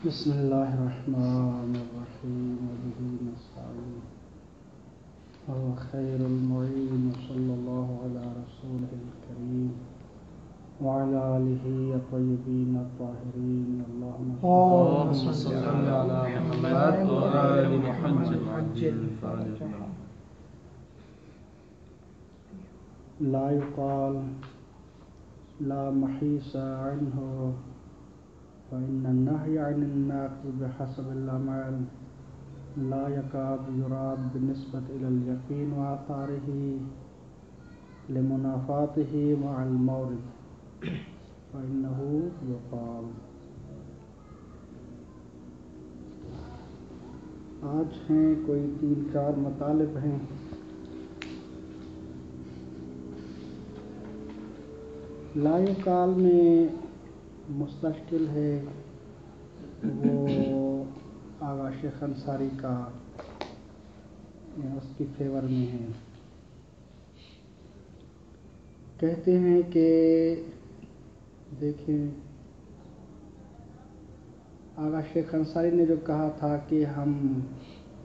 بسم اللہ الرحمن الرحیم وبہ نستعین وهو خیر المعین صلی اللہ علی رسولہ الکریم وعلى آلہ الطیبین الطاہرین اللهم صل على محمد وآل محمد لا يقال لا محيص عنه فإن النهي عن الناقض بحسب الأعمال لا يكاد يراد بالنسبة إلى اليقين وآثاره لمنافاته مع المورد فإنه يقال. آج ہیں کوئی 3-4 مطالب ہیں. لا یقال میں مستشکل ہے وہ آغا شیخ انصاری کا اس کی فیور میں ہے. کہتے ہیں کہ دیکھیں آغا شیخ انصاری نے جو کہا تھا کہ ہم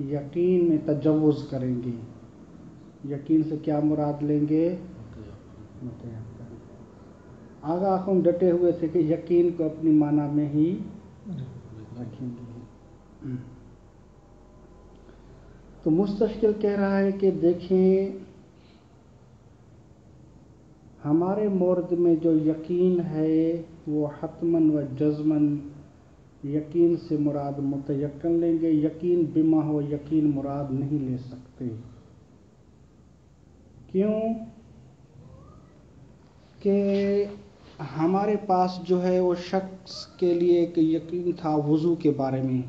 یقین میں تجوز کریں گے، یقین سے کیا مراد لیں گے؟ متیقن. آغا ہم ڈٹے ہوئے تھے کہ یقین کو اپنی معنی میں ہی رکھیں گے. تو مستشکل کہہ رہا ہے کہ دیکھیں ہمارے مورد میں جو یقین ہے وہ حتماً و جزماً یقین سے مراد متیقن لیں گے. یقین بما ہو یقین مراد نہیں لے سکتے. کیوں کہ ہمارے پاس جو ہے وہ شخص کے لیے ایک یقین تھا وضو کے بارے میں،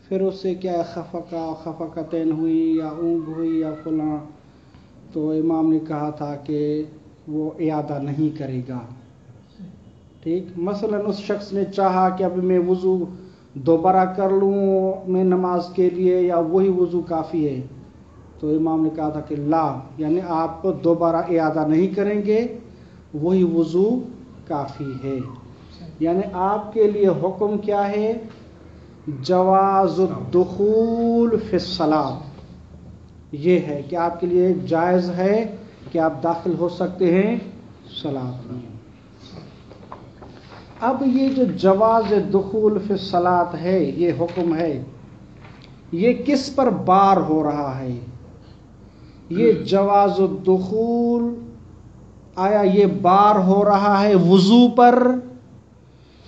پھر اس سے کیا خفقتین ہوئی یا اونگ ہوئی یا فلاں، تو امام نے کہا تھا کہ وہ اعادہ نہیں کرے گا. ٹھیک، مثلا اس شخص نے چاہا کہ اب میں وضو دوبارہ کر لوں میں نماز کے لیے یا وہی وضو کافی ہے، تو امام نے کہا تھا کہ لا، یعنی آپ دوبارہ اعادہ نہیں کریں گے، وہی وضو کافی ہے. یعنی آپ کے لیے حکم کیا ہے؟ جواز الدخول فی الصلاۃ. یہ ہے کہ آپ کے لیے جائز ہے کہ آپ داخل ہو سکتے ہیں صلاۃ میں. اب یہ جو جواز دخول فی الصلاۃ ہے، یہ حکم ہے، یہ کس پر بار ہو رہا ہے؟ یہ جواز الدخول آیا یہ بار ہو رہا ہے وضو پر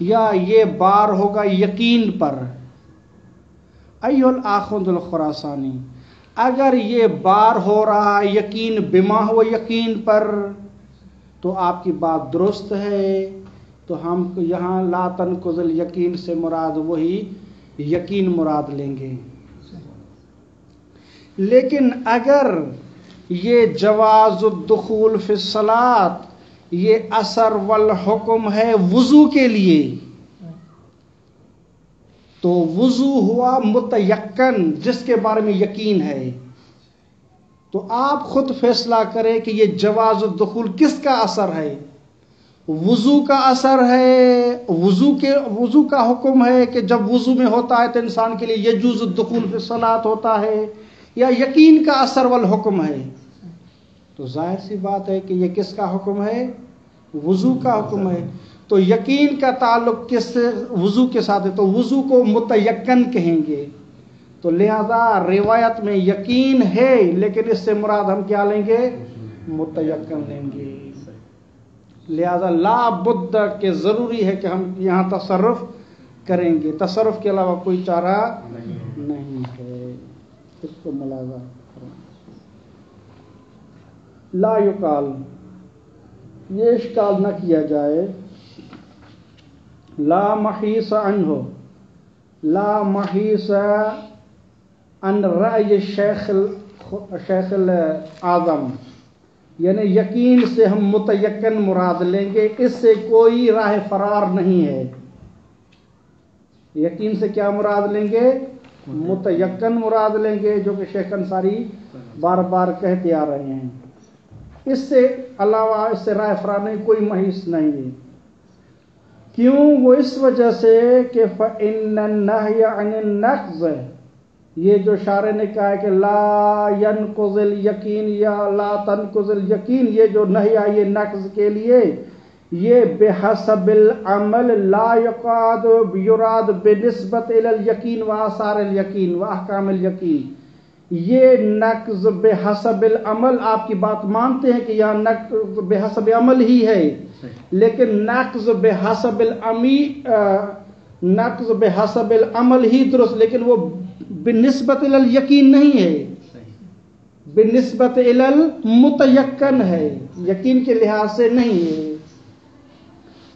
یا یہ بار ہوگا یقین پر؟ ایھا الاخوند الخراسانی، اگر یہ بار ہو رہا ہے یقین بما ہو یقین پر تو آپ کی بات درست ہے، تو ہم یہاں لا تنقض الیقین سے مراد وہی یقین مراد لیں گے. لیکن اگر یہ جواز الدخول فی الصلاۃ یہ اثر والحکم ہے وضو کے لیے، تو وضو ہوا متیقن جس کے بارے میں یقین ہے، تو آپ خود فیصلہ کریں کہ یہ جواز الدخول کس کا اثر ہے؟ وضو کا اثر ہے، وضو کا حکم ہے کہ جب وضو میں ہوتا ہے تو انسان کے لیے یجوز الدخول فی الصلاۃ ہوتا ہے، یا یقین کا اثر والحکم ہے؟ تو ظاہر سی بات ہے کہ یہ کس کا حکم ہے؟ وضو کا حکم ہے. تو یقین کا تعلق کس سے؟ وضو کے ساتھ ہے، تو وضو کو متیقن کہیں گے. تو لہذا روایت میں یقین ہے لیکن اس سے مراد ہم کیا لیں گے؟ متیقن لیں گے. لہذا لا بد کہ ضروری ہے کہ ہم یہاں تصرف کریں گے، تصرف کے علاوہ کوئی چارہ نہیں ہے. اس کو ملاحظہ کریں. لا یقال، یہ اشکال نہ کیا جائے. لا محیص عنہ، لا محیص عن رأی شیخ الاعظم، یعنی یقین سے ہم متیقن مراد لیں گے، اس سے کوئی راہ فرار نہیں ہے. یقین سے کیا مراد لیں گے؟ متیقن مراد لیں گے، جو کہ شیخ انصاری بار بار کہتے آ رہے ہیں. اس سے علاوہ اس سے رائے فرار نہیں، کوئی محیص نہیں ہے. کیوں؟ وہ اس وجہ سے کہ فَإِنَّ النَّهْيَ عَنِ النَّقْضِ، یہ جو شارع نے کہا ہے کہ لا ينقض الیقین یا لا تنقض الیقین، یہ جو نہی آئی ہے نقض کے لیے، یہ بحسب العمل لا یقاد یراد بنسبت الی الیقین و آثار الیقین و احکام الیقین، یہ نقض بحسب العمل، آپ کی بات مانتے ہیں کہ یہاں نقض بحسب عمل ہی ہے، لیکن نقض بحسب نقض بحسب العمل ہی درست، لیکن وہ بنسبت الی الیقین نہیں ہے، بنسبت الی المتیقن ہے، یقین کے لحاظ سے نہیں ہے۔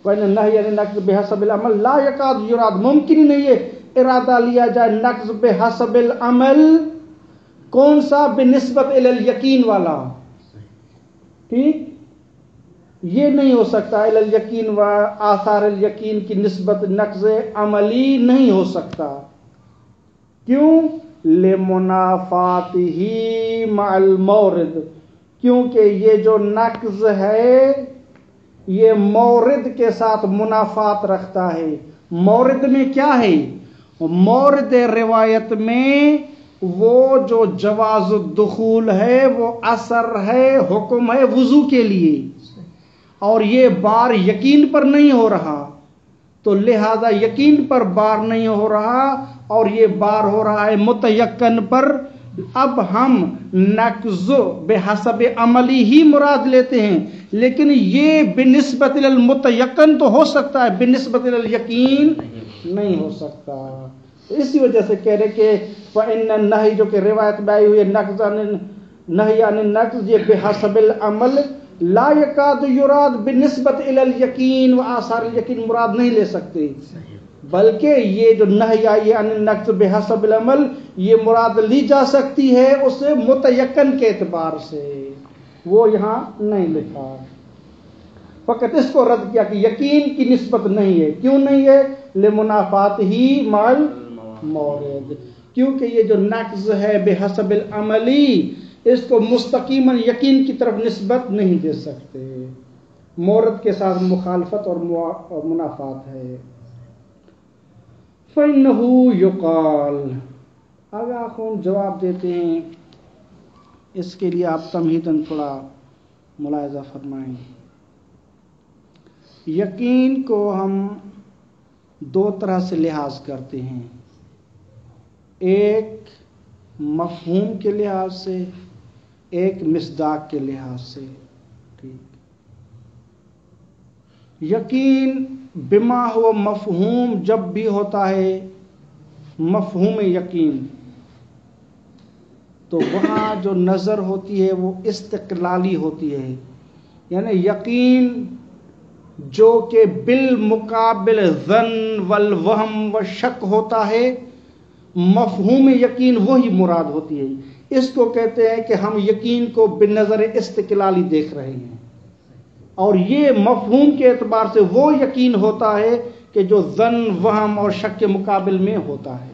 وَإِنَّ النَّهْيَ عَنِ النَّقْضِ بِحَسَبِ الْعَمَلِ لَا يَكَادُ يُرَادُ، ممکن ہی نہیں ہے ارادہ لیا جائے نقض بحسب العمل، کون سا؟ بنسبت الی الیقین والا، ٹھیک، یہ نہیں ہو سکتا، الی الیقین و آثار الیقین کی نسبت نقض عملی نہیں ہو سکتا۔ کیوں؟ لِمُنَافَاتِهِ مَعَ الْمَوْرِدِ، کیونکہ یہ جو نقض ہے یہ مورد کے ساتھ منافات رکھتا ہے۔ مورد میں کیا ہے؟ مورد روایت میں وہ جو جواز الدخول ہے وہ اثر ہے، حکم ہے وضو کے لیے، اور یہ بار یقین پر نہیں ہو رہا، تو لہذا یقین پر بار نہیں ہو رہا اور یہ بار ہو رہا ہے متیقن پر۔ اب ہم نقض بحسب عملی ہی مراد لیتے ہیں، لیکن یہ بنسبت المتیقن تو ہو سکتا ہے، بنسبت الیقین نہیں ہو سکتا۔ تو اسی وجہ سے کہہ رہے کہ فَإِنَّ النَّهْيَ، جو کہ روایت میں آئی ہوئی ہے نہی عن النقض، یہ بحسب العمل لا یکاد یراد بنسبت الی الیقین و آثار الیقین مراد نہیں لے سکتے، بلکہ یہ جو نہی آئی عن النقض بحسب العمل یہ مراد لی جا سکتی ہے اس متیقن کے اعتبار سے، وہ یہاں نہیں لکھا، فقط اس کو رد کیا کہ یقین کی نسبت نہیں ہے۔ کیوں نہیں ہے؟ لِمُنَافَاتِهِ مَعَ الْمَوْرِدِ، کیونکہ یہ جو نقض ہے بحسب العملی اس کو مستقیما یقین کی طرف نسبت نہیں دے سکتے، مورد کے ساتھ مخالفت اور منافات ہے۔ فَإِنَّهُ يُقَالُ، آگاہ خون جواب دیتے ہیں، اس کے لیے آپ تمہیداً تھوڑا ملاحظہ فرمائیں۔ یقین کو ہم دو طرح سے لحاظ کرتے ہیں، ایک مفہوم کے لحاظ سے، ایک مصداق کے لحاظ سے، ٹھیک۔ یقین بما ہوا مفہوم جب بھی ہوتا ہے مفہوم یقین، تو وہاں جو نظر ہوتی ہے وہ استقلالی ہوتی ہے، یعنی یقین جو کہ بالمقابل ظن والوہم والشک ہوتا ہے، مفہوم یقین وہی مراد ہوتی ہے۔ اس کو کہتے ہیں کہ ہم یقین کو بنظر استقلالی دیکھ رہے ہیں، اور یہ مفہوم کے اعتبار سے وہ یقین ہوتا ہے کہ جو ظن، وہم اور شک کے مقابل میں ہوتا ہے۔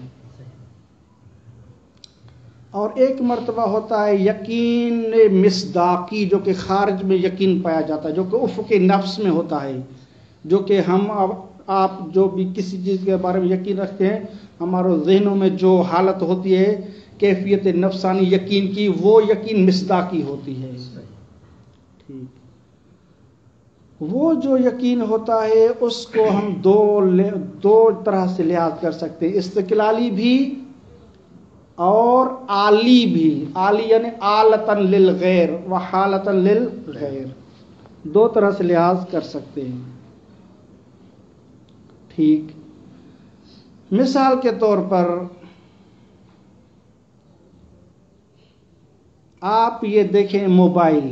اور ایک مرتبہ ہوتا ہے یقین مصداقی، جو کہ خارج میں یقین پایا جاتا ہے، جو کہ افق نفس میں ہوتا ہے، جو کہ ہم آپ جو بھی کسی چیز کے بارے میں یقین رکھتے ہیں، ہمارے ذہنوں میں جو حالت ہوتی ہے کیفیت نفسانی یقین کی، وہ یقین مصداقی ہوتی ہے، ٹھیک۔ وہ جو یقین ہوتا ہے اس کو ہم دو طرح سے لحاظ کر سکتے ہیں، استقلالی بھی اور عالی بھی۔ عالی یعنی آلتن للغیر و حالتن للغیر، دو طرح سے لحاظ کر سکتے ہیں، ٹھیک۔ مثال کے طور پر آپ یہ دیکھیں، موبائل،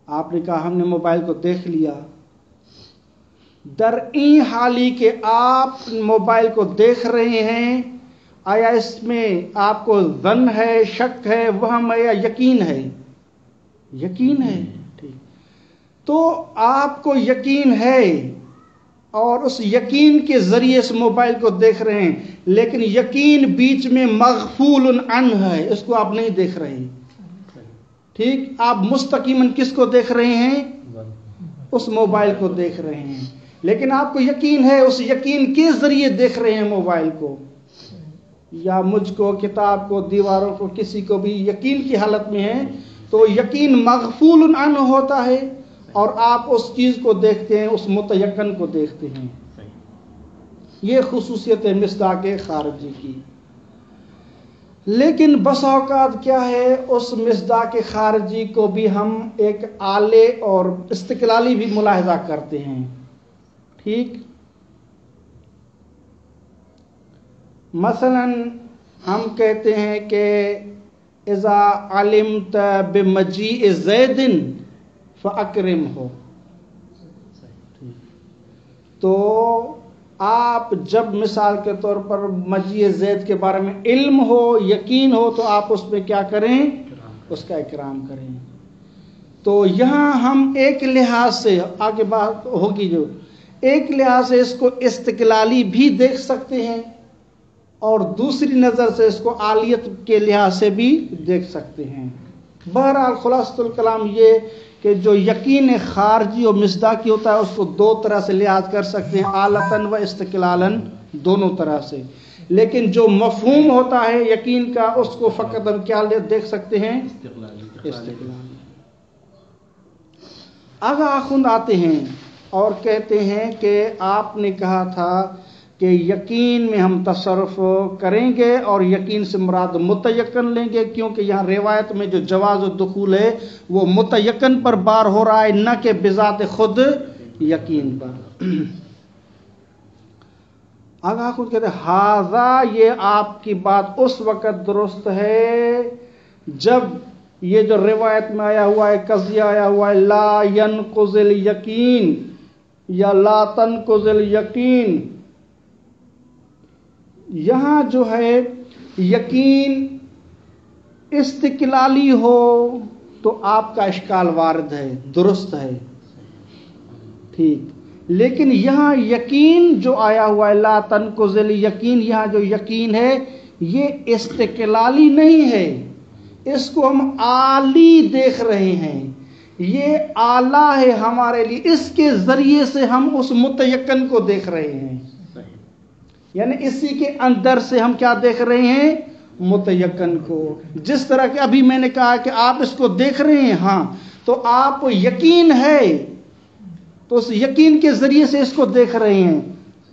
آپ نے کہا ہم نے موبائل کو دیکھ لیا، در این حالی کہ آپ موبائل کو دیکھ رہے ہیں، آیا اس میں آپ کو ظن ہے، شک ہے، وہم ہے یا یقین ہے؟ یقین ہے، ٹھیک۔ تو آپ کو یقین ہے اور اس یقین کے ذریعے اس موبائل کو دیکھ رہے ہیں، لیکن یقین بیچ میں مغفول عنہ ہے، اس کو آپ نہیں دیکھ رہے، ٹھیک۔ آپ مستقیماً کس کو دیکھ رہے ہیں؟ اس موبائل کو دیکھ رہے ہیں، لیکن آپ کو یقین ہے، اس یقین کے ذریعے دیکھ رہے ہیں موبائل کو یا مجھ کو، کتاب کو، دیواروں کو، کسی کو بھی یقین کی حالت میں ہے، تو یقین مغفول عنہ ہوتا ہے اور آپ اس چیز کو دیکھتے ہیں، اس متیقن کو دیکھتے ہیں۔ یہ خصوصیت ہے مصداق خارجی کی۔ لیکن بس اوقات کیا ہے، اس مصداق خارجی کو بھی ہم ایک آلے اور استقلالی بھی ملاحظہ کرتے ہیں، ٹھیک؟ مثلا ہم کہتے ہیں کہ اذا علمت بمجیء زید فاکرم ہو، تو آپ جب مثال کے طور پر مجیء زید کے بارے میں علم ہو، یقین ہو، تو آپ اس میں کیا کریں؟ اس کا اکرام کریں۔ تو یہاں ہم ایک لحاظ سے، آگے بات ہوگی جو، ایک لحاظ سے اس کو استقلالی بھی دیکھ سکتے ہیں اور دوسری نظر سے اس کو عالیت کے لحاظ سے بھی دیکھ سکتے ہیں۔ بہرحال خلاصۃ الکلام یہ کہ جو یقین خارجی اور مصداقی ہوتا ہے اس کو دو طرح سے لحاظ کر سکتے ہیں، آلتاً و استقلالاً، دونوں طرح سے۔ لیکن جو مفہوم ہوتا ہے یقین کا، اس کو فقط ہم کیا دیکھ سکتے ہیں؟ استقلالی۔ آگے آخوند آتے ہیں اور کہتے ہیں کہ آپ نے کہا تھا کہ یقین میں ہم تصرف کریں گے اور یقین سے مراد متیقن لیں گے، کیونکہ یہاں روایت میں جو جواز الدخول ہے وہ متیقن پر بار ہو رہا ہے، نہ کہ بذات خود یقین پر۔ آگاہ خود کہتے ہیں ہاذا، یہ آپ کی بات اس وقت درست ہے جب یہ جو روایت میں آیا ہوا ہے، قضیہ آیا ہوا ہے، لا ينقض الیقین یا لا تنقض الیقین، یہاں جو ہے یقین استقلالی ہو تو آپ کا اشکال وارد ہے، درست ہے، ٹھیک۔ لیکن یہاں یقین جو آیا ہوا ہے لا تنقض الیقین، یہاں جو یقین ہے یہ استقلالی نہیں ہے، اس کو ہم عالی دیکھ رہے ہیں، یہ اعلیٰ ہے ہمارے لیے، اس کے ذریعے سے ہم اس متیقن کو دیکھ رہے ہیں، یعنی اسی کے اندر سے ہم کیا دیکھ رہے ہیں؟ متیقن کو۔ جس طرح کہ ابھی میں نے کہا کہ آپ اس کو دیکھ رہے ہیں، ہاں، تو آپ یقین ہے تو اس یقین کے ذریعے سے اس کو دیکھ رہے ہیں،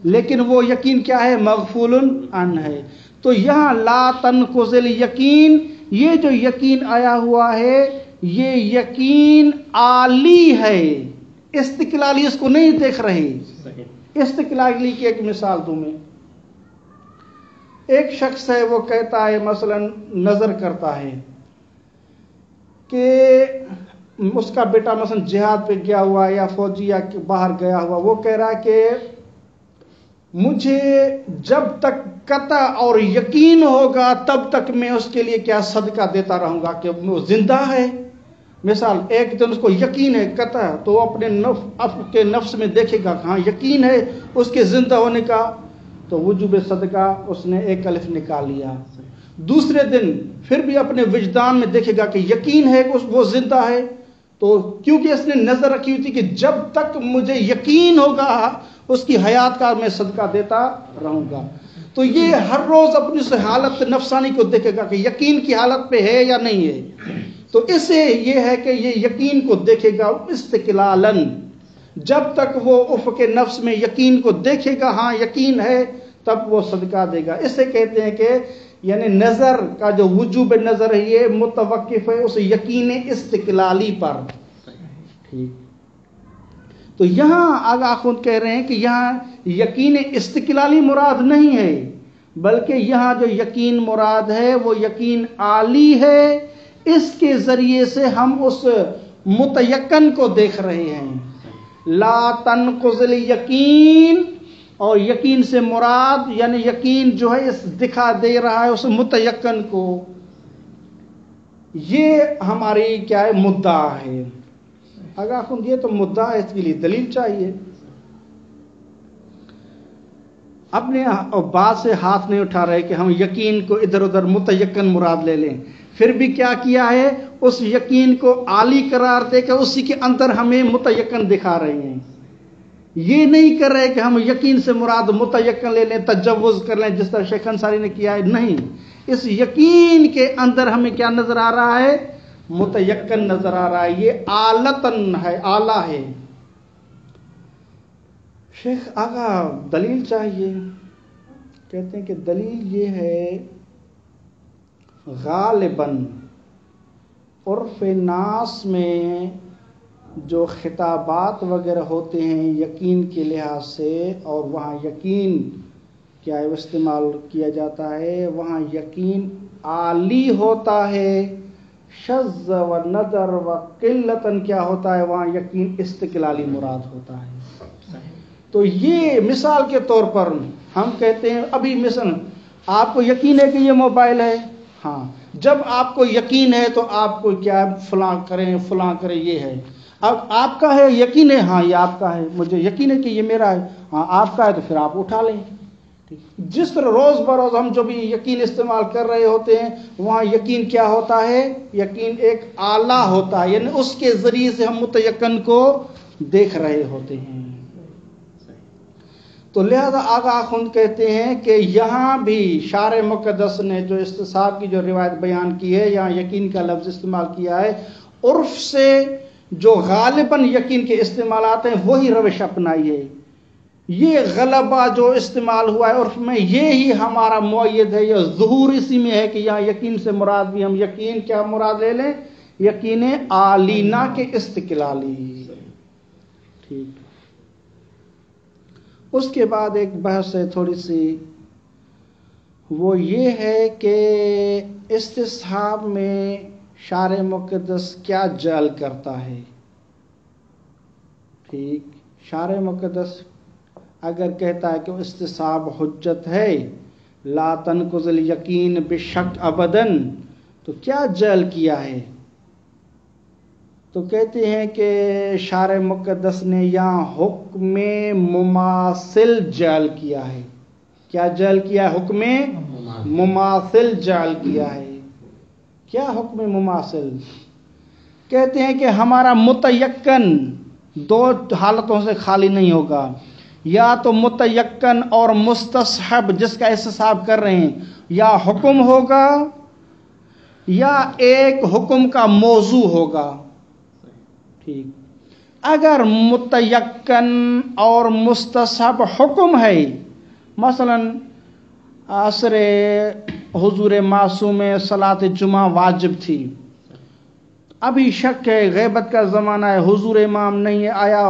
لیکن وہ یقین کیا ہے؟ مغفول عنہ ہے۔ تو یہاں لا تنقض الیقین، یہ جو یقین آیا ہوا ہے یہ یقین عالی ہے، استقلالی اس کو نہیں دیکھ رہے۔ استقلالی کی ایک مثال دوں میں، ایک شخص ہے وہ کہتا ہے، مثلا نظر کرتا ہے کہ اس کا بیٹا مثلا جہاد پہ گیا ہوا ہے یا فوجی یا باہر گیا ہوا، وہ کہہ رہا ہے کہ مجھے جب تک قطع اور یقین ہوگا تب تک میں اس کے لیے کیا صدقہ دیتا رہوں گا کہ وہ زندہ ہے۔ مثال ایک دن اس کو یقین ہے قطع، تو وہ اپنے نفس میں دیکھے گا، ہاں یقین ہے اس کے زندہ ہونے کا، تو وجوب صدقہ اس نے ایک الف نکال لیا۔ دوسرے دن پھر بھی اپنے وجدان میں دیکھے گا کہ یقین ہے کہ وہ زندہ ہے، تو کیونکہ اس نے نظر رکھی ہوئی تھی کہ جب تک مجھے یقین ہوگا اس کی حیات کا میں صدقہ دیتا رہوں گا، تو یہ ہر روز اپنی اس حالت نفسانی کو دیکھے گا کہ یقین کی حالت پہ ہے یا نہیں ہے۔ تو اس سے یہ ہے کہ یہ یقین کو دیکھے گا استقلالاً، جب تک وہ افق نفس میں یقین کو دیکھے گا، ہاں یقین ہے، تب وہ صدقہ دے گا۔ اسے کہتے ہیں کہ یعنی نظر کا جو وجوب نظر ہے یہ متوقف ہے اس یقین استقلالی پر، ٹھیک۔ تو یہاں آگاہ خود کہہ رہے ہیں کہ یہاں یقین استقلالی مراد نہیں ہے، بلکہ یہاں جو یقین مراد ہے وہ یقین عالی ہے، اس کے ذریعے سے ہم اس متیقن کو دیکھ رہے ہیں۔ لا تنقض الیقین، اور یقین سے مراد یعنی یقین جو ہے اس دکھا دے رہا ہے اس متیقن کو، یہ ہماری کیا ہے؟ مدعا ہے۔ اگر خود یہ تو مدعا ہے، اس کے لیے دلیل چاہیے۔ اپنے بات سے ہاتھ نہیں اٹھا رہے کہ ہم یقین کو ادھر ادھر متیقن مراد لے لیں، پھر بھی کیا کیا ہے؟ اس یقین کو عالی قرار دے کے اسی کے اندر ہمیں متیقن دکھا رہے ہیں۔ یہ نہیں کر رہے کہ ہم یقین سے مراد متیقن لے لیں، تجوز کر لیں جس طرح شیخ انصاری نے کیا ہے، نہیں، اس یقین کے اندر ہمیں کیا نظر آ رہا ہے؟ متیقن نظر آ رہا ہے، یہ آلتن ہے، آلہ ہے۔ شیخ آگا دلیل چاہیے، کہتے ہیں کہ دلیل یہ ہے غالباً عرف ناس میں جو خطابات وغیرہ ہوتے ہیں یقین کے لحاظ سے، اور وہاں یقین کیا ہے استعمال کیا جاتا ہے، وہاں یقین عالی ہوتا ہے، شذ و نظر و قلتاً کیا ہوتا ہے، وہاں یقین استقلالی مراد ہوتا ہے۔ تو یہ مثال کے طور پر ہم کہتے ہیں، ابھی مثلا آپ کو یقین ہے کہ یہ موبائل ہے، ہاں، جب آپ کو یقین ہے تو آپ کو کیا فلاں کریں یہ ہے، اب آپ کا ہے یقین ہے، ہاں یہ آپ کا ہے، مجھے یقین ہے کہ یہ میرا ہے، ہاں آپ کا ہے، تو پھر آپ اٹھا لیں۔ جس طرح روز بروز ہم جو بھی یقین استعمال کر رہے ہوتے ہیں، وہاں یقین کیا ہوتا ہے؟ یقین ایک آلہ ہوتا ہے، یعنی اس کے ذریعے سے ہم متیقن کو دیکھ رہے ہوتے ہیں۔ تو لہذا آغا خند کہتے ہیں کہ یہاں بھی شارع مقدس نے جو استصحاب کی جو روایت بیان کی ہے، یہاں یقین کا لفظ استعمال کیا ہے، عرف سے جو غالباً یقین کے استعمالات ہیں وہی روش اپنائی ہے۔ یہ غلبہ جو استعمال ہوا ہے عرف میں، یہی ہمارا معید ہے، یہ ظہور اسی میں ہے کہ یہاں یقین سے مراد بھی ہم یقین کیا مراد لے لیں؟ یقین عالی، نہ کہ استقلالی۔ ٹھیک، اس کے بعد ایک بحث ہے تھوڑی سی، وہ یہ ہے کہ استصحاب میں شارع مقدس کیا جعل کرتا ہے۔ ٹھیک، شارع مقدس اگر کہتا ہے کہ استصحاب حجت ہے، لا تنقض الیقین بشک ابداً، تو کیا جعل کیا ہے؟ تو کہتے ہیں کہ شارع مقدس نے یہاں حکم مماثل جعل کیا ہے۔ کیا جعل کیا ہے؟ حکم مماثل جعل کیا ہے۔ کیا حکم مماثل؟ کہتے ہیں کہ ہمارا متیقن دو حالتوں سے خالی نہیں ہوگا، یا تو متیقن اور مستصحب جس کا استصحاب کر رہے ہیں، یا حکم ہوگا یا ایک حکم کا موضوع ہوگا۔ ٹھیک، اگر متیقن اور مستصحب حکم ہے، مثلا عصر حضور معصوم صلاۃ جمعہ واجب تھی، ابھی شک ہے، غیبت کا زمانہ ہے، حضور امام نہیں ہے، آیا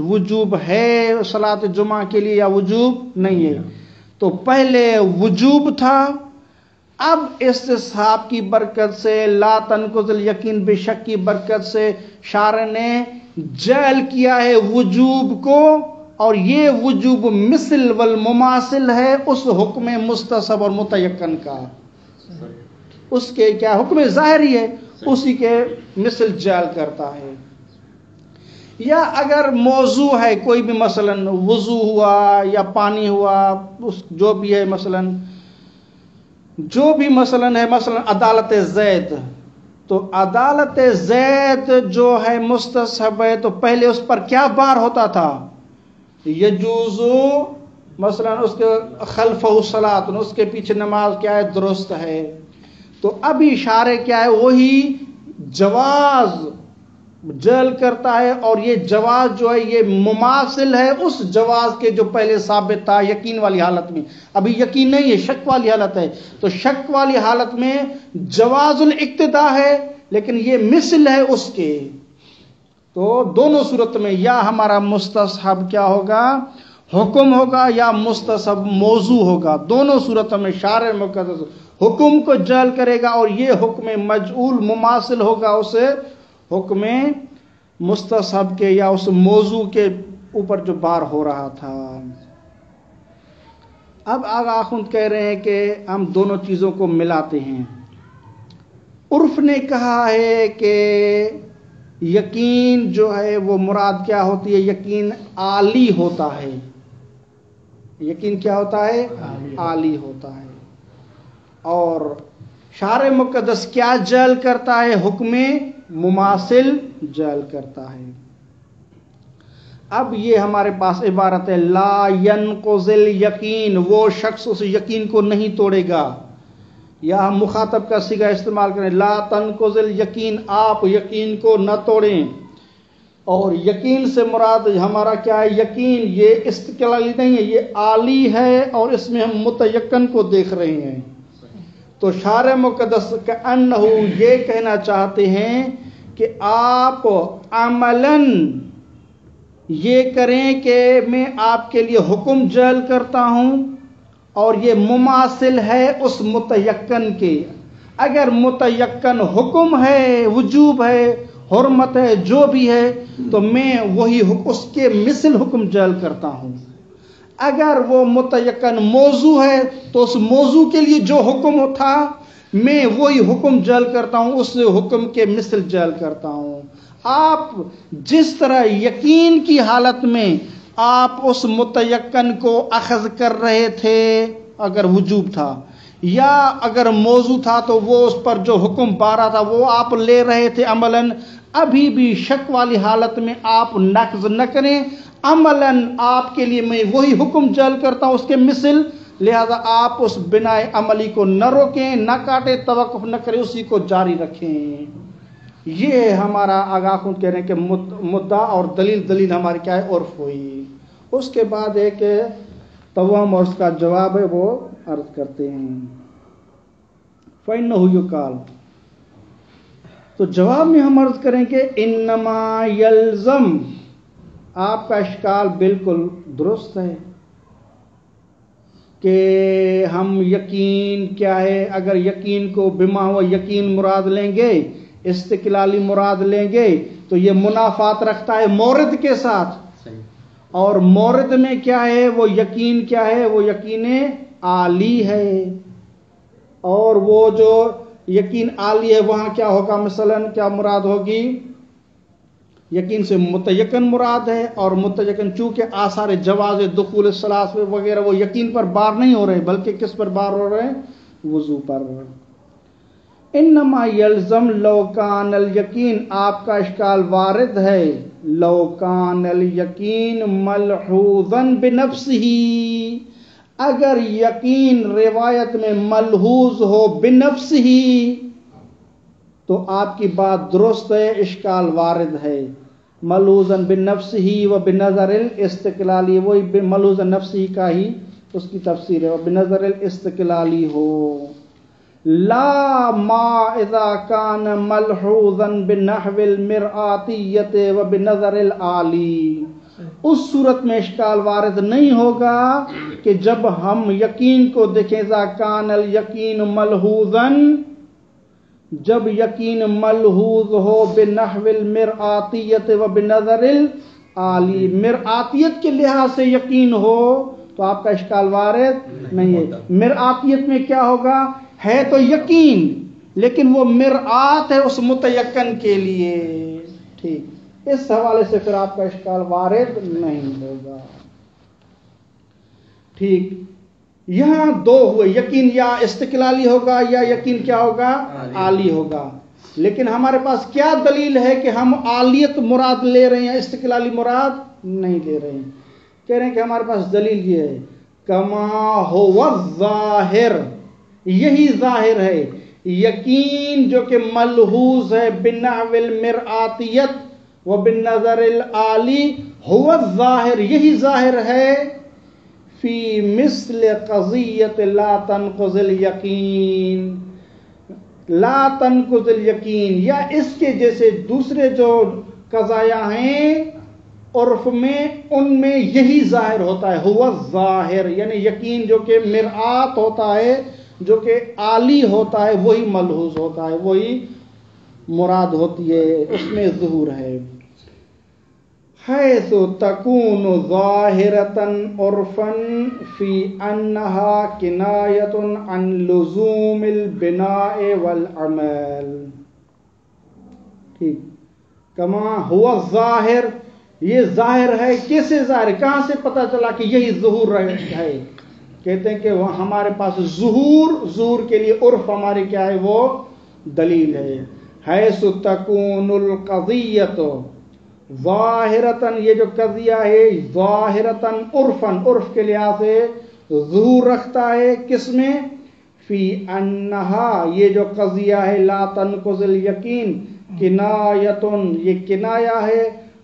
وجوب ہے صلاۃ جمعہ کے لیے یا وجوب نہیں ہے؟ تو پہلے وجوب تھا، اب استصحاب کی برکت سے، لا تنقض الیقین بشک کی برکت سے شارع نے جعل کیا ہے وجوب کو، اور یہ وجوب مثل والمماثل ہے اس حکم مستصحب اور متیقن کا، اس کے کیا حکم ظاہری ہے، اسی کے مثل جعل کرتا ہے۔ یا اگر موضوع ہے کوئی بھی، مثلا وضو ہوا یا پانی ہوا، جو بھی ہے، مثلا جو بھی مثلا ہے، مثلا عدالت زید، تو عدالت زید جو ہے مستصحب ہے، تو پہلے اس پر کیا بار ہوتا تھا؟ یجوزو، مثلا اس کے خلفہ صلاۃ، اس کے پیچھے نماز کیا ہے؟ درست ہے۔ تو ابھی شارع کیا ہے؟ وہی جواز جعل کرتا ہے، اور یہ جواز جو ہے یہ مماثل ہے اس جواز کے جو پہلے ثابت تھا یقین والی حالت میں۔ ابھی یقین نہیں ہے، شک والی حالت ہے، تو شک والی حالت میں جواز الاقتداء ہے، لیکن یہ مثل ہے اس کے۔ تو دونوں صورت میں یا ہمارا مستصحب کیا ہوگا؟ حکم ہوگا، یا مستصحب موضوع ہوگا۔ دونوں صورتوں میں شارع مقدس حکم کو جعل کرے گا، اور یہ حکم مجعول مماثل ہوگا اسے حکم مستصحب کے یا اس موضوع کے اوپر جو بار ہو رہا تھا۔ اب آغا خند کہہ رہے ہیں کہ ہم دونوں چیزوں کو ملاتے ہیں۔ عرف نے کہا ہے کہ یقین جو ہے وہ مراد کیا ہوتی ہے؟ یقین عالی ہوتا ہے۔ یقین کیا ہوتا ہے؟ عالی ہوتا ہے۔ اور شارع مقدس کیا جعل کرتا ہے؟ حکم مماثل جعل کرتا ہے۔ اب یہ ہمارے پاس عبارت ہے لا ينقض الیقین، وہ شخص اس یقین کو نہیں توڑے گا، یا ہم مخاطب کا صیغہ استعمال کریں لا تنقض الیقین، آپ یقین کو نہ توڑیں۔ اور یقین سے مراد ہمارا کیا ہے؟ یقین یہ استقلالی نہیں ہے، یہ عالی ہے، اور اس میں ہم متیقن کو دیکھ رہے ہیں۔ تو شارح مقدس کأنہ یہ کہنا چاہتے ہیں کہ آپ عملاً یہ کریں کہ میں آپ کے لیے حکم جعل کرتا ہوں، اور یہ مماثل ہے اس متیقن کے۔ اگر متیقن حکم ہے، وجوب ہے، حرمت ہے، جو بھی ہے، تو میں وہی اس کے مثل حکم جعل کرتا ہوں۔ اگر وہ متیقن موضوع ہے تو اس موضوع کے لیے جو حکم تھا میں وہی حکم جعل کرتا ہوں، اس حکم کے مثل جعل کرتا ہوں۔ آپ جس طرح یقین کی حالت میں آپ اس متیقن کو اخذ کر رہے تھے اگر وجوب تھا، یا اگر موضوع تھا تو وہ اس پر جو حکم پارا تھا وہ آپ لے رہے تھے عملاً، ابھی بھی شک والی حالت میں آپ نقض نہ کریں۔ عملاً آپ کے لیے میں وہی حکم جعل کرتا ہوں اس کے مثل، لہذا آپ اس بنا عملی کو نہ روکیں، نہ کاٹیں، توقف نہ کریں، اسی کو جاری رکھیں۔ یہ ہمارا آگاہ کن کہہ رہے ہیں کہ مدعا اور دلیل ہماری کیا ہے؟ عرف ہوئی۔ اس کے بعد ایک توہم اور اس کا جواب ہے وہ عرض کرتے ہیں فَإِنَّهُ يُقَالُ، تو جواب میں ہم عرض کریں کہ انما یلزم، آپ کا اشکال بالکل درست ہے کہ ہم یقین کیا ہے، اگر یقین کو بما ہوا یقین مراد لیں گے، استقلالی مراد لیں گے، تو یہ منافات رکھتا ہے مورد کے ساتھ۔ اور مورد میں کیا ہے؟ وہ یقین کیا ہے؟ وہ یقین عالی ہے۔ اور وہ جو یقین عالی ہے وہاں کیا ہوگا؟ مثلاً کیا مراد ہوگی؟ یقین سے متیقن مراد ہے، اور متیقن چونکہ آثار جواز دخول الصلاۃ وغیرہ وہ یقین پر بار نہیں ہو رہے بلکہ کس پر بار ہو رہے ہیں؟ وضو پر۔ انما یلزم لو کان الیقین، آپ کا اشکال وارد ہے لو کان الیقین ملحوظا بنفسہ، اگر یقین روایت میں ملحوظ ہو بنفسہ تو آپ کی بات درست ہے، اشکال وارد ہے۔ ملحوظا بنفسہ و بنظر الاستقلالی، وہی ملحوظا نفسہ کا ہی اس کی تفسیر ہے، اور بنظر الاستقلالی ہو۔ لا ما اذا کان ملحوظا بنحو المرآتیۃ و بنظر العالی، اس صورت میں اشکال وارد نہیں ہوگا کہ جب ہم یقین کو دیکھیں اذا کان الیقین ملحوظا، جب یقین ملحوظ ہو بنحو المرآتیۃ و بنظر العالی، مرآتیت کے لحاظ سے یقین ہو تو آپ کا اشکال وارد نہیں ہے۔ مرآتیت میں کیا ہوگا؟ ہے تو یقین لیکن وہ مرآت ہے اس متیقن کے لیے، ٹھیک، اس حوالے سے پھر آپ کا اشکال وارد نہیں ہوگا۔ ٹھیک، یہاں دو ہوئے، یقین یا استقلالی ہوگا یا یقین کیا ہوگا؟ عالی ہوگا۔ لیکن ہمارے پاس کیا دلیل ہے کہ ہم عالیت مراد لے رہے ہیں، استقلالی مراد نہیں لے رہے ہیں؟ کہہ رہے ہیں کہ ہمارے پاس دلیل یہ ہے کما هو الظاہر، یہی ظاہر ہے، یقین جو کہ ملحوظ ہے بنحو المرآتیت و بالنظر العالی، هو الظاہر، یہی ظاہر ہے فی مثل قضیت لا تنقض الیقین، لا تنقض الیقین، یا اس کے جیسے دوسرے جو قضایا ہیں عرف میں، ان میں یہی ظاہر ہوتا ہے، هو الظاہر، یعنی یقین جو کہ مرآت ہوتا ہے، جو کہ عالی ہوتا ہے، وہی ملحوظ ہوتا ہے، وہی مراد ہوتی ہے، اس میں ظہور ہے۔ حیث تکون ظاہرۃ عرفا فی انہا کنایۃ عن لزوم البناء والعمل، ٹھیک، کما ہوا ظاہر، یہ ظاہر ہے، کیسے ظاہر، کہاں سے پتہ چلا کہ یہی ظہور ہے؟ کہتے ہیں کہ وہ ہمارے پاس ظہور کے لیے عرف ہماری کیا ہے؟ وہ دلیل ہے۔ حیث تکون القضیۃ، ظاہرتن یہ جو قضیہ ہے ظاہرتن عرفن عرف کے لحاظ سے ظہور رکھتا ہے کس میں فی انہا یہ جو قضیہ ہے لا تنقض الیقین کنایتن یہ کنایا ہے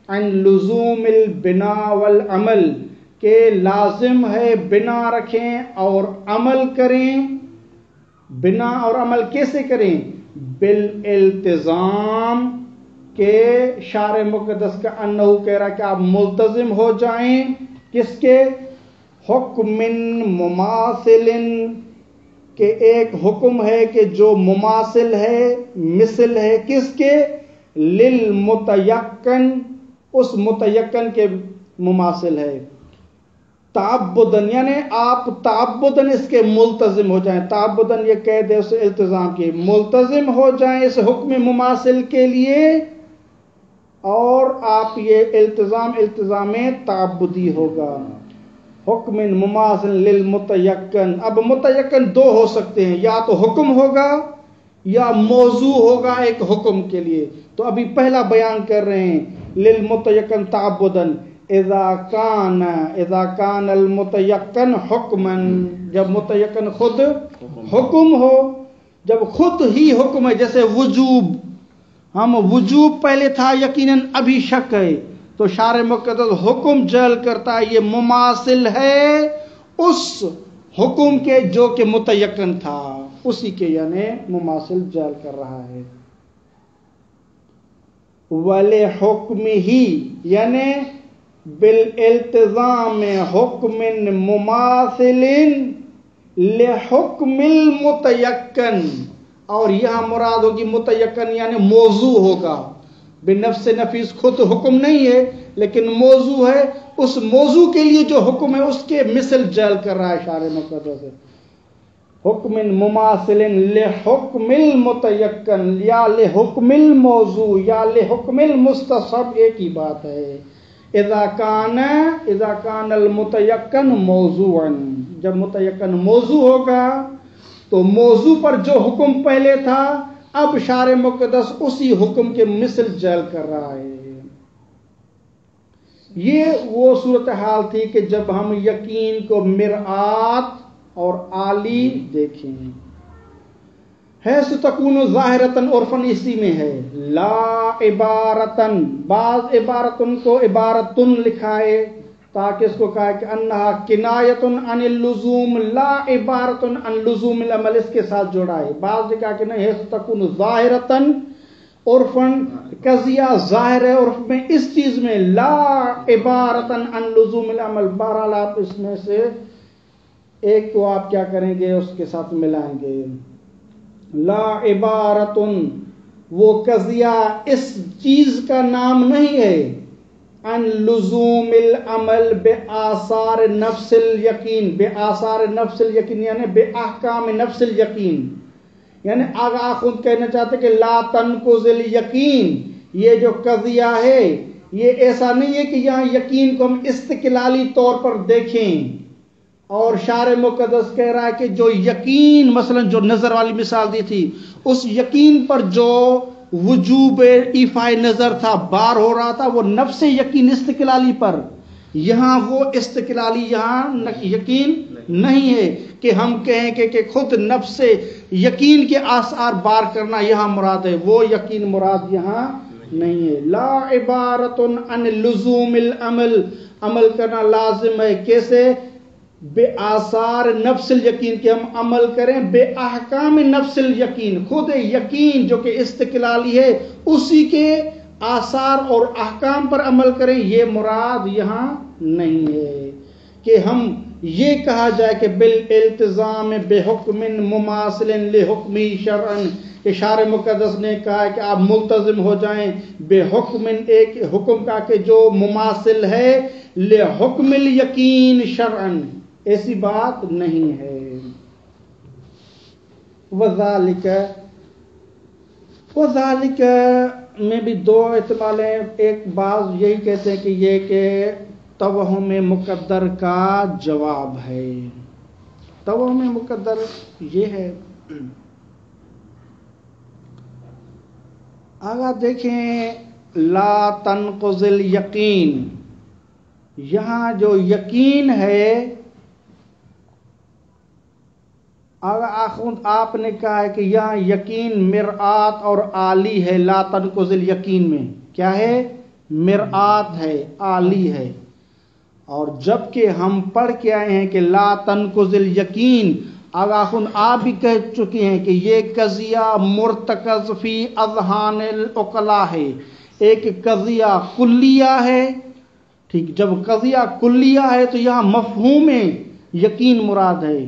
عن لزوم البناء والعمل کہ لازم ہے بنا رکھیں اور عمل کریں. بنا اور عمل کیسے کریں؟ بالالتزام کہ شارع مقدس کا انہو کہہ رہا کہ آپ ملتزم ہو جائیں کس کے؟ حکم مماثل کہ ایک حکم ہے کہ جو مماثل ہے مثل ہے کس کے؟ للمتیقن اس متیقن کے مماثل ہے. تعبدن یعنی آپ تعبدن اس کے ملتزم ہو جائیں. تعبدن یہ قید ہے اسے التزام کی. ملتزم ہو جائیں اس حکم مماثل کے لیے اور آپ یہ التزام تعبدی ہوگا. حکم مماثل للمتیقن. اب متیقن دو ہو سکتے ہیں یا تو حکم ہوگا یا موضوع ہوگا ایک حکم کے لیے. تو ابھی پہلا بیان کر رہے ہیں للمتیقن تعبدن اذا کان المتیقن حکما جب متیقن خود حکم ہو جب خود ہی حکم ہے جیسے وجوب ہم وجوب پہلے تھا یقیناً ابھی شک ہے تو شارع مقدس حکم جعل کرتا ہے یہ مماثل ہے اس حکم کے جو کہ متیقن تھا اسی کے یعنی مماثل جعل کر رہا ہے. وَلِحُکْمِهِ یعنی بالالتزام حکم مماثل لحکم المتیقن اور یہاں مراد ہوگی متیقن یعنی موضوع ہوگا. بنفس نفیس خود حکم نہیں ہے لیکن موضوع ہے اس موضوع کے لیے جو حکم ہے اس کے مثل جعل کر رہا ہے شارع مقدس سے. حکم مماثل لحکم المتیقن یا لحکم الموضوع یا لحکم المستصحب ایک ہی بات ہے. اذا کان المتیقن موضوعا جب متیقن موضوع ہوگا تو موضوع پر جو حکم پہلے تھا اب شارع مقدس اسی حکم کے مثل جعل کر رہا ہے. یہ وہ صورتحال تھی کہ جب ہم یقین کو مرآت اور عالی دیکھیں. حیث تکون ظاہرتن عرفن اسی میں ہے. لا عبارتن بعض عبارتن کو عبارتن لکھا ہے تاکہ اس کو کہا کہ انہا کنایتن عن اللزوم لا عبارتن عن لزوم العمل اس کے ساتھ جوڑا ہے. بعض نے کہا کہ نہیں حیث تکون ظاہرتن عرفن قضیہ ظاہر ہے عرف میں اس چیز میں لا عبارتن عن لزوم العمل. بہرحال آپ اس میں سے ایک کو آپ کیا کریں گے اس کے ساتھ ملائیں گے. لا عبارتن وہ قضیہ اس چیز کا نام نہیں ہے ان لزوم العمل بے آثار نفس الیقین بے آثار نفس الیقین یعنی بے احکام نفس الیقین یعنی آگا خود کہنا چاہتے کہ لا تنقض الیقین یہ جو قضیہ ہے یہ ایسا نہیں ہے کہ یہاں یقین کو ہم استقلالی طور پر دیکھیں اور شارع مقدس کہہ رہا ہے کہ جو یقین مثلا جو نظر والی مثال دی تھی اس یقین پر جو وجوب ایفاء نظر تھا بار ہو رہا تھا وہ نفس یقین استقلالی پر. یہاں وہ استقلالی یہاں یقین نہیں ہے کہ ہم کہیں کہ خود نفس یقین کے آثار بار کرنا یہاں مراد ہے وہ یقین مراد یہاں نہیں ہے. لا عبارتن عن لزوم العمل عمل کرنا لازم ہے کیسے بے آثار نفس الیقین کہ ہم عمل کریں بے احکام نفس الیقین خود یقین جو کہ استقلالی ہے اسی کے آثار اور احکام پر عمل کریں یہ مراد یہاں نہیں ہے کہ ہم یہ کہا جائے کہ بالالتزام بحکم مماثل لحکم شرعا کہ شارع مقدس نے کہا ہے کہ آپ ملتزم ہو جائیں بے حکم ایک حکم کا کہ جو مماثل ہے لحکم الیقین شرعا ایسی بات نہیں ہے. وذالک میں بھی دو احتمال ہیں. ایک بعض یہی کہتے ہیں کہ یہ کہ توہم مقدر کا جواب ہے. توہم مقدر یہ ہے آگا دیکھیں لا تنقضل یقین، یہاں جو یقین ہے، آپ نے کہا ہے کہ یہاں یقین مرآت اور عالی ہے. لا تنقضل یقین میں کیا ہے؟ مرآت ہے، عالی ہے. اور جبکہ ہم پڑھ کے آئے ہیں کہ لا تنقضل یقین، آپ بھی کہہ چکے ہیں کہ یہ قضیہ مرتکز فی اذہان العقلاء ہے، ایک قضیہ کلیہ ہے. ٹھیک، جب قضیہ کلیہ ہے تو یہاں مفہوم یقین مراد ہے،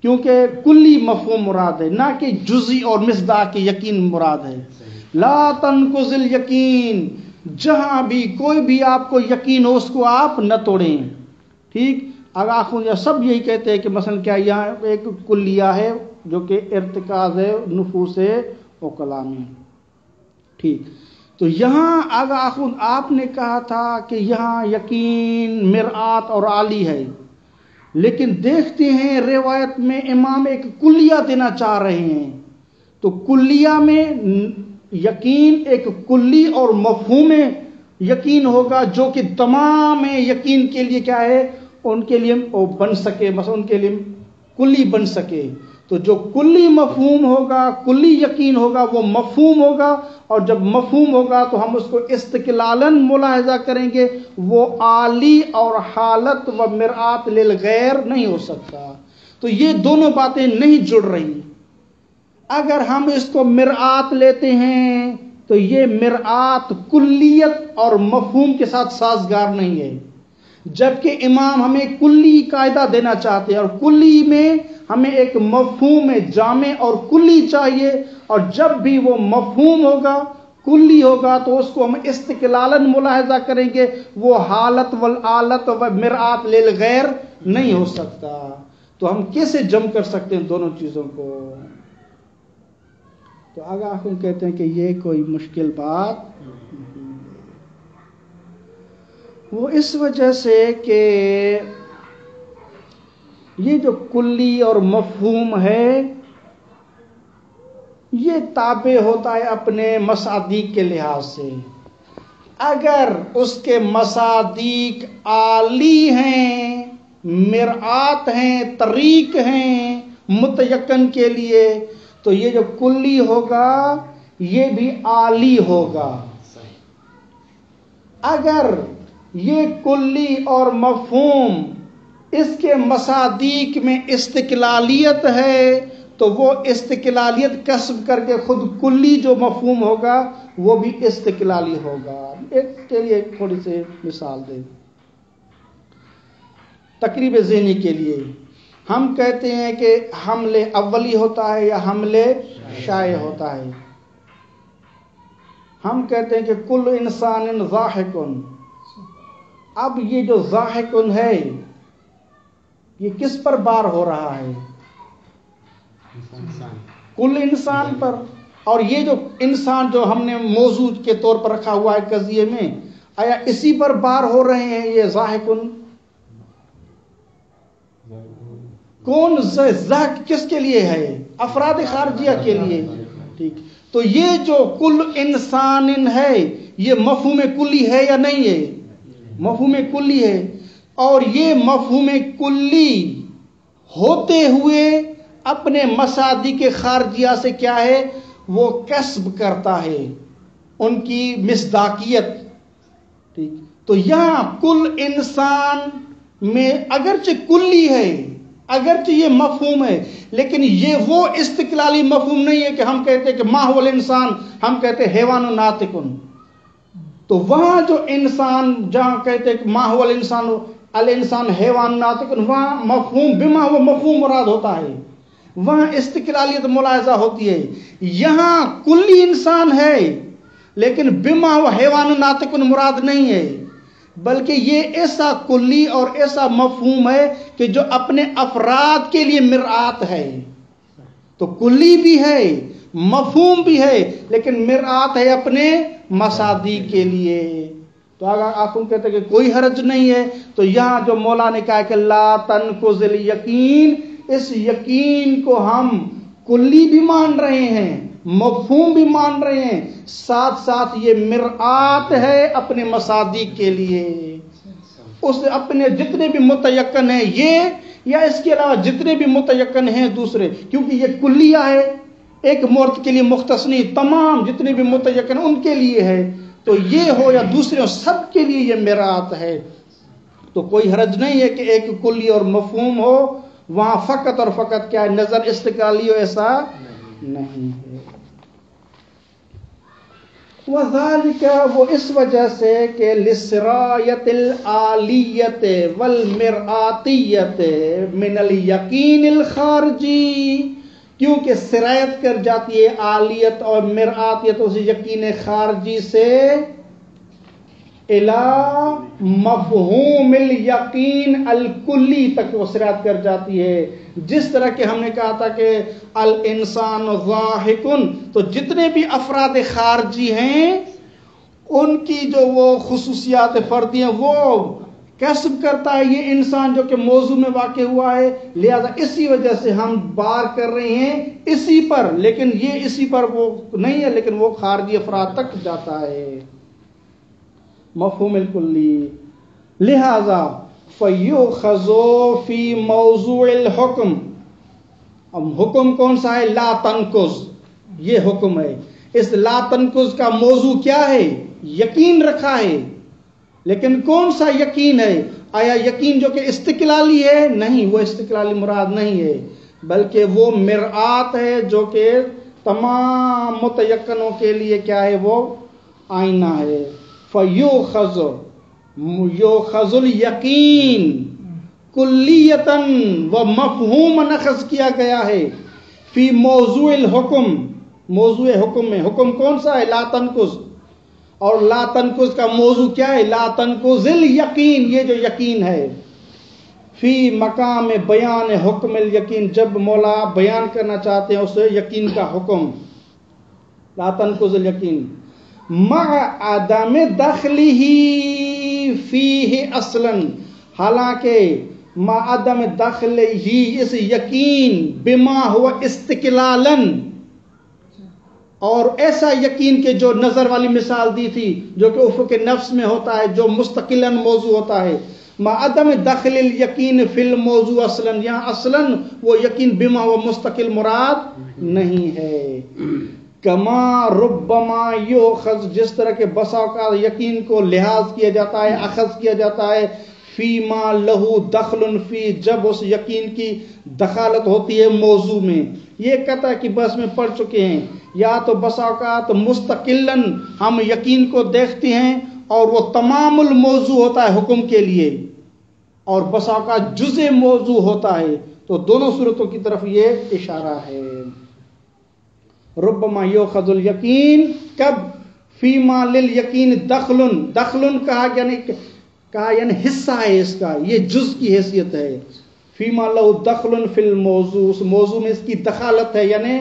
کیونکہ کلی مفہوم مراد ہے، نہ کہ جزئی اور مصداق یقین مراد ہے. لا تنقضل یقین، جہاں بھی کوئی بھی آپ کو یقین ہو اس کو آپ نہ توڑیں. ٹھیک، اگر سب یہی کہتے ہیں کہ مثلا کیا یہاں ایک کلیہ ہے جو کہ ارتکاز ہے نفوس عقلاء میں. ٹھیک، تو یہاں اگر آپ نے کہا تھا کہ یہاں یقین مرآت اور عالی ہے، لیکن دیکھتے ہیں روایت میں امام ایک کلیہ دینا چاہ رہے ہیں. تو کلیہ میں یقین ایک کلی اور مفہوم یقین ہوگا جو کہ تمام یقین کے لیے کیا ہے، ان کے لیے بن سکے، مثلا ان کے لیے کلی بن سکے. تو جو کلی مفہوم ہوگا، کلی یقین ہوگا، وہ مفہوم ہوگا، اور جب مفہوم ہوگا تو ہم اس کو استقلالاً ملاحظہ کریں گے، وہ عالی اور حالت و مرآت للغیر نہیں ہو سکتا. تو یہ دونوں باتیں نہیں جڑ رہی. اگر ہم اس کو مرآت لیتے ہیں تو یہ مرآت کلیت اور مفہوم کے ساتھ سازگار نہیں ہے، جبکہ امام ہمیں کلی قاعدہ دینا چاہتے ہیں، اور کلی میں ہمیں ایک مفہوم جامع اور کلی چاہیے. اور جب بھی وہ مفہوم ہوگا، کلی ہوگا، تو اس کو ہم استقلالاً ملاحظہ کریں گے، وہ حالت والآلت و مرآت للغیر نہیں ہو سکتا. تو ہم کیسے جمع کر سکتے ہیں دونوں چیزوں کو؟ تو آگاہ ہم کہتے ہیں کہ یہ کوئی مشکل بات نہیں. وہ اس وجہ سے کہ یہ جو کلی اور مفہوم ہے یہ تابع ہوتا ہے اپنے مصادیق کے لحاظ سے. اگر اس کے مصادیق عالی ہیں، مرآت ہیں، طریق ہیں متیقن کے لیے، تو یہ جو کلی ہوگا یہ بھی عالی ہوگا. اگر یہ کلی اور مفہوم اس کے مصادیق میں استقلالیت ہے تو وہ استقلالیت کسب کر کے خود کلی جو مفہوم ہوگا وہ بھی استقلالی ہوگا. ایک کے لیے تھوڑی سی مثال دیں تقریب ذہنی کے لیے. ہم کہتے ہیں کہ حمل اولی ہوتا ہے یا حمل شائع ہوتا ہے. ہم کہتے ہیں کہ کل انسان ضاحک. اب یہ جو ضاحک ہے یہ کس پر بار ہو رہا ہے؟ کل انسان پر. اور یہ جو انسان جو ہم نے موضوع کے طور پر رکھا ہوا ہے قضیے میں، آیا اسی پر بار ہو رہے ہیں یہ ضاحک؟ کون ضاحک کس کے لیے ہے؟ افراد خارجیہ کے لیے. ٹھیک، تو یہ جو کل انسان ہے یہ مفہوم کلی ہے یا نہیں ہے؟ مفہوم کلی ہے. اور یہ مفہوم کلی ہوتے ہوئے اپنے مصادیق خارجیہ سے کیا ہے؟ وہ کسب کرتا ہے ان کی مصداقیت. ٹھیک، تو یہاں کل انسان میں اگرچہ کلی ہے، اگرچہ یہ مفہوم ہے، لیکن یہ وہ استقلالی مفہوم نہیں ہے کہ ہم کہتے کہ ما هو الانسان، ہم کہتے حیوان ناطق. تو وہاں جو انسان جہاں کہتے کہ ما هو الانسان، الانسان حیوان ناطق، وہاں مفہوم بما وہ مفہوم مراد ہوتا ہے، وہاں استقلالیت ملاحظہ ہوتی ہے. یہاں کلی انسان ہے لیکن بما وہ حیوان ناطق مراد نہیں ہے، بلکہ یہ ایسا کلی اور ایسا مفہوم ہے کہ جو اپنے افراد کے لیے مرآت ہے. تو کلی بھی ہے، مفہوم بھی ہے، لیکن مرآت ہے اپنے مصادیق کے لیے. تو اگر آپ کہتے ہیں کہ کوئی حرج نہیں ہے، تو یہاں جو مولا نے کہا کہ لا تنقض الیقین، اس یقین کو ہم کلی بھی مان رہے ہیں مفہوم بھی مان رہے ہیں، ساتھ ساتھ یہ مرآت ہے اپنے مصادیق کے لیے، اس اپنے جتنے بھی متیقن ہیں یہ یا اس کے علاوہ جتنے بھی متیقن ہیں دوسرے، کیونکہ یہ کلیہ ہے، ایک مورد کے لیے مختص نہیں، تمام جتنے بھی متیقن ان کے لیے ہے، تو یہ ہو یا دوسرے سب کے لیے یہ مرآت ہے۔ تو کوئی حرج نہیں ہے کہ ایک کلی اور مفہوم ہو، وہاں فقط اور فقط کیا ہے نظر استقلالی ہو، ایسا نہیں ہے۔ وَذَلِكَ، وہ اس وجہ سے کہ لِسِرَایَةِ الْآلِیَّةِ وَالْمِرْآتِیَّةِ مِنَ الْیَقِینِ الْخَارِجِی، کیونکہ سرایت کر جاتی ہے آلیت اور مرآتیت اس یقین خارجی سے الی مفہوم الیقین الکلی تک وہ سرایت کر جاتی ہے۔ جس طرح کہ ہم نے کہا تھا کہ الانسان ضاحکن، تو جتنے بھی افراد خارجی ہیں ان کی جو وہ خصوصیات فردی ہیں وہ کسب کرتا ہے یہ انسان جو کہ موضوع میں واقع ہوا ہے، لہذا اسی وجہ سے ہم بار کر رہے ہیں اسی پر، لیکن یہ اسی پر وہ نہیں ہے، لیکن وہ خارجی افراد تک جاتا ہے، مفہوم الکلی۔ لہذا فَيُؤْخَذُ فِي مَوْضُوعِ الْحُكْمِ، اب حکم کون سا ہے؟ لا تنقض، یہ حکم ہے۔ اس لا تنقض کا موضوع کیا ہے؟ یقین رکھا ہے، لیکن کون سا یقین ہے؟ آیا یقین جو کہ استقلالی ہے؟ نہیں، وہ استقلالی مراد نہیں ہے، بلکہ وہ مرآت ہے جو کہ تمام متیقنوں کے لیے کیا ہے؟ وہ آئینہ ہے۔ فَيُؤْخَذُ، یؤخذ الیقین کلیتاً و مفہوماً اخذ کیا گیا ہے، فی موضوع الحکم، موضوع حکم میں۔ حکم کون سا ہے؟ لا تنقض، اور لا تنقض کا موضوع کیا ہے؟ لا تنقض الیقین، یہ جو یقین ہے، فی مقام بیان حکم الیقین، جب مولا بیان کرنا چاہتے ہیں اسے یقین کا حکم، لا تنقض الیقین، مع عدم دخلہ فیہ اصلا، حالانکہ مع عدم دخلہ اس یقین بما ہوا استقلالا، اور ایسا یقین کہ جو نظر والی مثال دی تھی جو کہ افق نفس میں ہوتا ہے، جو مستقلاً موضوع ہوتا ہے، مع عدم دخل الیقین فی الموضوع اصلا، یہاں اصلا وہ یقین بما ہوا مستقل مراد نہیں ہے۔ کما ربما یؤخذ، جس طرح کے بسا اوقات یقین کو لحاظ کیا جاتا ہے، اخذ کیا جاتا ہے، فی ما لہو دخل فی، جب اس یقین کی دخالت ہوتی ہے موضوع میں۔ یہ قطع کی بحث میں پڑھ چکے ہیں، یا تو بسا اوقات مستقلاً ہم یقین کو دیکھتے ہیں اور وہ تمام الموضوع ہوتا ہے حکم کے لیے، اور بسا اوقات جزء موضوع ہوتا ہے، تو دونوں صورتوں کی طرف یہ اشارہ ہے۔ ربما یؤخذ الیقین، کب؟ فیما للیقین دخل، دخل کہا یعنی حصہ ہے اس کا، یہ جز کی حیثیت ہے۔ فیما لہو دخل فی الموضوع، اس موضوع میں اس کی دخالت ہے یعنی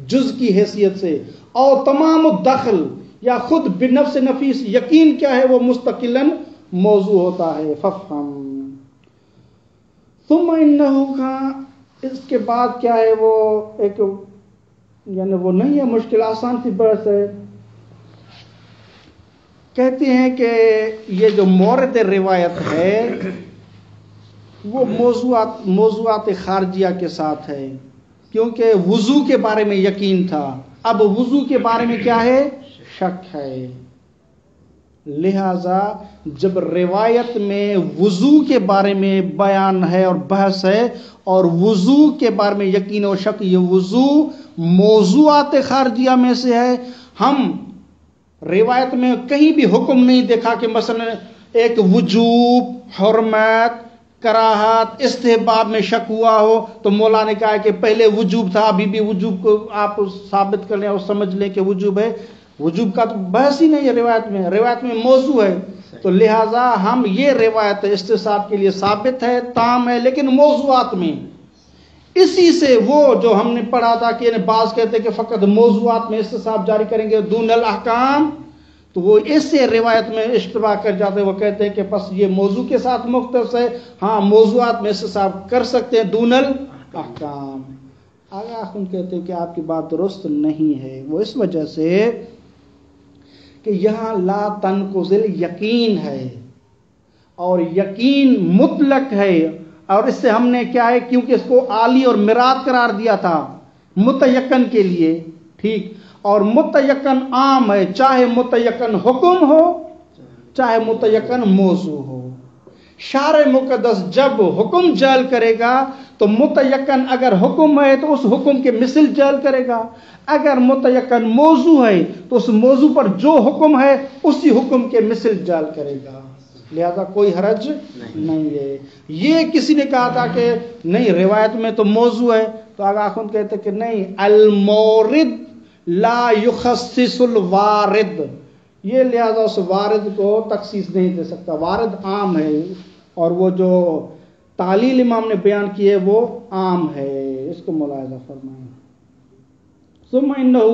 جز کی حیثیت سے، اور تمام الدخل یا خود بنفس نفیس یقین کیا ہے؟ وہ مستقلاً موضوع ہوتا ہے۔ ففہم ثم انہو کا، اس کے بعد کیا ہے؟ وہ ایک یعنی وہ نہیں ہے مشکل، آسان سی بحث ہے۔ کہتے ہیں کہ یہ جو مورد روایت ہے وہ موضوعات خارجیہ کے ساتھ ہے، کیونکہ وضو کے بارے میں یقین تھا، اب وضو کے بارے میں کیا ہے؟ شک ہے۔ لہذا جب روایت میں وضو کے بارے میں بیان ہے اور بحث ہے، اور وضو کے بارے میں یقین و شک، یہ وضو موضوعات خارجیہ میں سے ہے۔ ہم روایت میں کہیں بھی حکم نہیں دیکھا کہ مثلا ایک وجوب، حرمت، کراہت، استحباب میں شک ہوا ہو، تو مولا نے کہا کہ پہلے وجوب تھا، ابھی بھی وجوب کو آپ ثابت کر لیں اور سمجھ لیں کہ وجوب ہے۔ وجوب کا تو بحث ہی نہیں ہے روایت میں، روایت میں موضوع ہے، تو لہٰذا ہم یہ روایت استصحاب کے لیے ثابت ہے، تام ہے، لیکن موضوعات میں اسی سے وہ جو ہم نے پڑھا تھا کہ بعض کہتے ہیں کہ فقط موضوعات میں استصحاب جاری کریں گے دون الاحکام، تو وہ اس سے روایت میں اشتباہ کر جاتے ہیں، وہ کہتے ہیں کہ بس یہ موضوع کے ساتھ مختص ہے، ہاں موضوعات میں استصحاب کر سکتے ہیں دون الاحکام۔ آگے آخر کہتے ہیں کہ آپ کی بات درست نہیں ہے، وہ اس وجہ سے کہ یہاں لا تنقض یقین ہے اور یقین مطلق ہے، اور اس سے ہم نے کیا ہے، کیونکہ اس کو عالی اور مراد قرار دیا تھا متیقن کے لیے، ٹھیک، اور متیقن عام ہے، چاہے متیقن حکم ہو چاہے متیقن موضوع ہو۔ شارع مقدس جب حکم جعل کرے گا تو متیقن اگر حکم ہے تو اس حکم کے مثل جعل کرے گا، اگر متیقن موضوع ہے تو اس موضوع پر جو حکم ہے اسی حکم کے مثل جعل کرے گا، لہذا کوئی حرج نہیں ہے۔ یہ کسی نے کہا تھا کہ نہیں روایت میں تو موضوع ہے، تو آگا خود کہتے کہ نہیں، المورد لا یخصص الوارد، یہ لہذا اس وارد کو تخصیص نہیں دے سکتا، وارد عام ہے، اور وہ جو تعلیل امام نے بیان کی ہے وہ عام ہے، اس کو ملاحظہ فرمائیں۔ ثم انه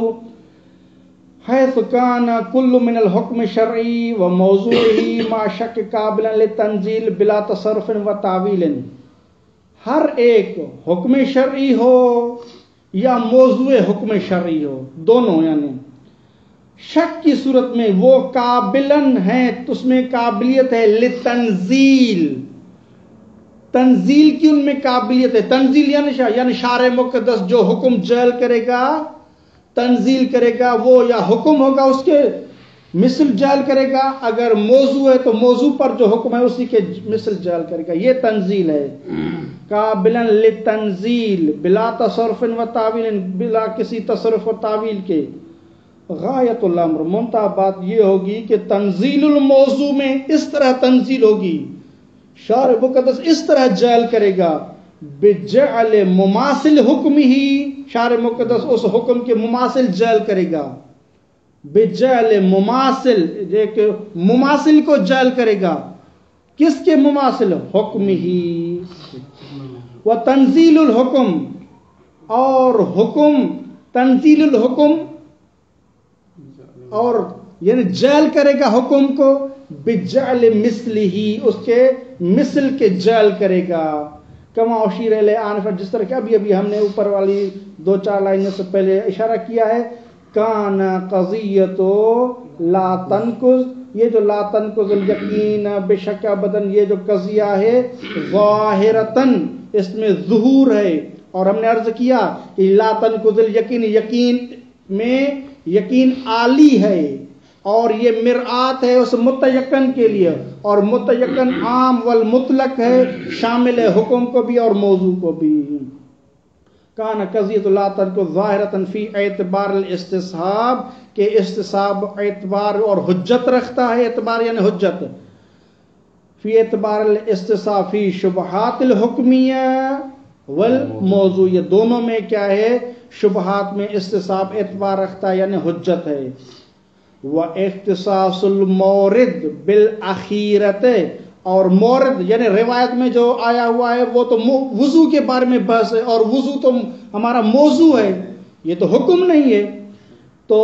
حيث كان كل من الحكم الشرعي وموضوعه ما شك قابلا للتنزيل بلا تصرف وتاويل، ہر ایک حکم شرعی ہو یا موضوع حکم شرعی ہو، دونوں یعنی شک کی صورت میں وہ قابلن ہیں، تو اس میں قابلیت ہے لتنزیل، تنزیل کی ان میں قابلیت ہے، تنزیل یعنی شارع مقدس جو حکم جعل کرے گا، تنزیل کرے گا، وہ یا حکم ہوگا اس کے مثل جعل کرے گا، اگر موضوع ہے تو موضوع پر جو حکم ہے اسی کے مثل جعل کرے گا، یہ تنزیل ہے۔ قابلا للتنزیل بلا تصرف و تعویل، بلا کسی تصرف و تعویل کے۔ غایت الامر، منتہا بات یہ ہوگی کہ تنزیل الموضوع میں اس طرح تنزیل ہوگی، شارع مقدس اس طرح جعل کرے گا، بجعل مماثل حکم ہی، شارع مقدس اس حکم کے مماثل جعل کرے گا، بجعل مماثل، ایک مماثل کو جعل کرے گا، کس کے مماثل؟ حکم ہی، و تنزیل الحکم، اور حکم تنزیل الحکم، اور یعنی جعل کرے گا حکم کو، بجعل مثلہ، اس کے مثل کے جعل کرے گا، کما اشیر الیہ آنفا، جس طرح کہ ابھی ہم نے اوپر والی 2-4 لائنوں سے پہلے اشارہ کیا ہے، کان قضیۃ لا تنقض، یہ جو لا تنقض الیقین بشک ابداً، یہ جو قضیہ ہے ظاہرتاً، اس میں ظہور ہے، اور ہم نے عرض کیا کہ لا تنقض الیقین، یقین میں یقین عالی ہے، اور یہ مرآت ہے اس متیقن کے لیے، اور متیقن عام والمطلق ہے، شامل ہے حکم کو بھی اور موضوع کو بھی۔ کان قضیۃ لا تنقض ظاہرۃ فی اعتبار الاستصحاب، کہ استصحاب اعتبار اور حجت رکھتا ہے، اعتبار یعنی حجت، فی اعتبار الاستصحاب فی شبہات الحکمیہ والموضوع، یہ دونوں میں کیا ہے، شبہات میں استصحاب اعتبار رکھتا ہے یعنی حجت ہے۔ واختصاص المورد بالاخیرت، اور مورد یعنی روایت میں جو آیا ہوا ہے وہ تو وضو کے بارے میں بحث ہے، اور وضو تو ہمارا موضوع ہے، یہ تو حکم نہیں ہے، تو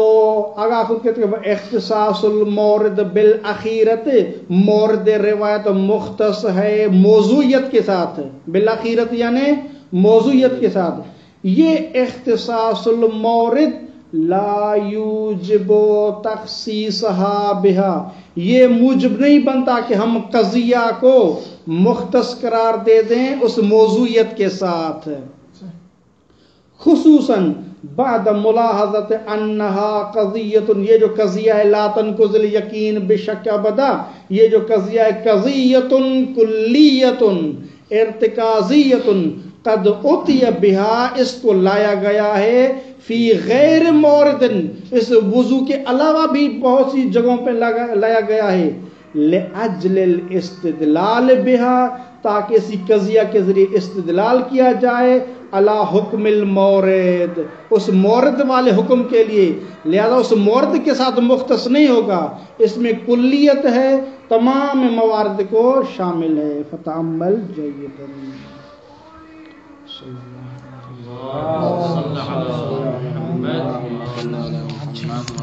آگاہ خود کہتے ہیں اختصاص المورد بالاخیرت، مورد روایت مختص ہے موضوعیت کے ساتھ، بالاخیرت یعنی موضوعیت کے ساتھ۔ یہ اختصاص المورد لا یوجب تخصیصها بها، یہ موجب نہیں بنتا کہ ہم قضیہ کو مختص قرار دے دیں اس موضوعیت کے ساتھ، خصوصاً بعد ملاحظت انہا قضیت، یہ جو قضیہ ہے لا تنقض الیقین بشک ابدا، یہ جو قضیہ ہے قضیت کلیت ارتکازیت، قد اتی بہا، اس کو لایا گیا ہے، فی غیر موردن، اس وضو کے علاوہ بھی بہت سی جگہوں پہ لایا گیا ہے، لأجل الاستدلال بہا، تاکہ اسی قضیہ کے ذریعے استدلال کیا جائے، علی حکم المورد، اس مورد والے حکم کے لیے، لہذا اس مورد کے ساتھ مختص نہیں ہوگا، اس میں کلیت ہے، تمام موارد کو شامل ہے۔ فتعمل جیدا صلی اللہ علیہ وسلم۔